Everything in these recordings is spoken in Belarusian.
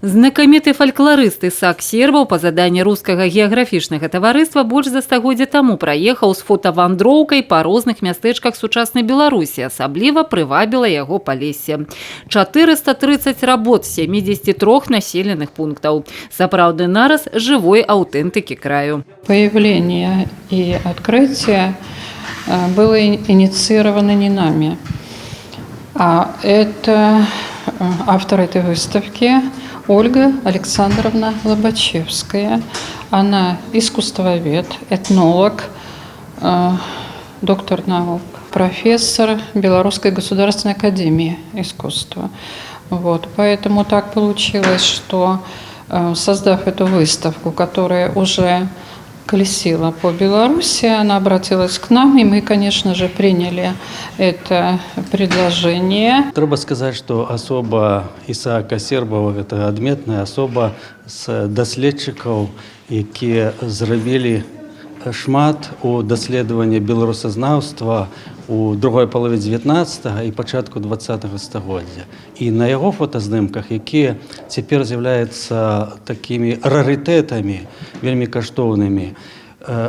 Знакаміты фальклорыст Ісак Сербаў па заданні рускага геаграфічнага таварыства больш за стагоддзя таму праехаў з фотавандроўкай па розных мястэчках сучаснай Беларусі, асабліва прывабіла яго Палессе. 430 работ з 73 населеных пунктаў. Сапраўдны нараз жывой аўтэнтыкі краю. Появление и открытие было инициировано не нами, а это автор этой выставки Ольга Александровна Лобачевская. Она искусствовед, этнолог, доктор наук, профессор Белорусской государственной академии искусства. Вот. Поэтому так получилось, что создав эту выставку, которая уже колесила по Беларуси, она обратилась к нам, и мы, конечно же, приняли это предложение. Треба сказать, что особа Ісаака Сербова – это адметная особа з даследчиков, які зробили шмат у даследаванні беларусазнаўства у другой палове 19-го і пачатку 20-го стагоддзя. І на яго фотаздымках, якія цяпер з'яўляюцца такімі рарытэтамі, вельмі каштоўнымі,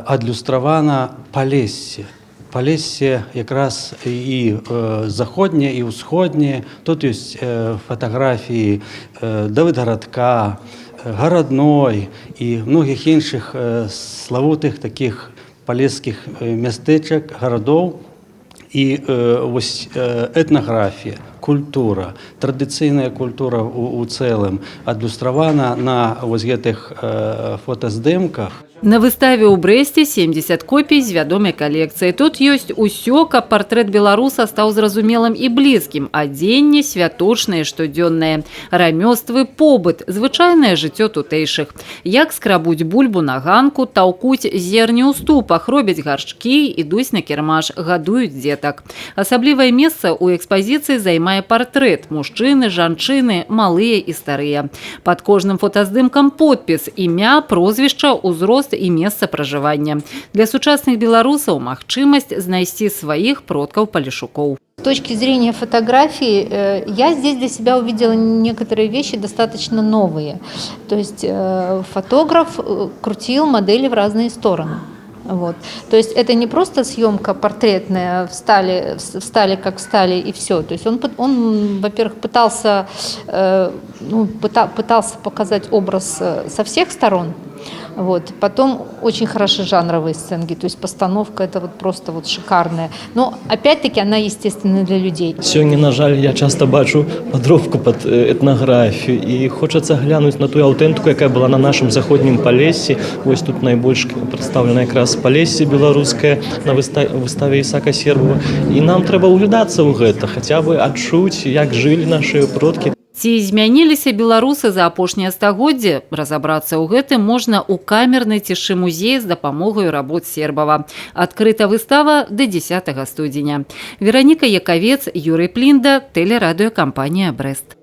адлюстравана Палессе. Палессе якраз і заходняе, і ўсходняе. Тут ёсць фатаграфіі Давыдгарадка, Гарадной і многіх іншых славутых таких палескіх мястэчак, гарадоў. І вось этнаграфія, культура, традыцыйная культура у цэлым адлюстравана на вось гэтых фотаздымках. На выставе ў Брэсце 70 копій з вядомай калекцыі. Тут ёсць усё, каб партрэт беларуса стаў зразумелым і блізкім. Адзенне святочнае, штодзённае, рамёствы, побыт, звычайнае жыццё тутэйшых. Як скрабуць бульбу на ганку, таўкуць зерні ў ступах, робяць гаршкі, ідуць на кірмаш, гадуюць дзетак. Асаблівае месца ў экспазіцыі займае партрэт. Мужчыны, жанчыны, малыя і старыя. Пад кожным фотаздымкам подпіс, імя, прозвішча, узрост і месца пражывання. Для сучасных беларусаў магчымасць знайсці сваіх продкаў-палешукоў. С точки зрения фотографии, я здесь для себя увидела некоторые вещи достаточно новые. То есть фотограф крутил модели в разные стороны. Вот. То есть это не просто съемка портретная, встали как встали и все. То есть он во-первых, пытался показать образ со всех сторон. Вот. Потом очень хороши жанровые сценки, то есть постановка это вот просто вот шикарная. Но опять-таки она естественна для людей. Сёння, на жаль, я часто бачу падробку пад этнаграфію і хочацца глянуць на тую аўтэнтыку, якая была на нашым заходнім Палессі. Вось тут найбольш прадстаўлена якраз Палессе беларускае на выставе Ісака Сербова. І нам трэба ўглядацца ў гэта, хаця бы адчуць, як жылі нашы продкі. Ці змяніліся беларусы за апошняе стагоддзе? Разабрацца ў гэтым можна ў камернай цішы музея з дапамогай работ Сербава. Адкрыта выстава да 10 студзеня. Вераніка Якавец, Юрый Плінда, тэлерадыёкампанія «Брэст».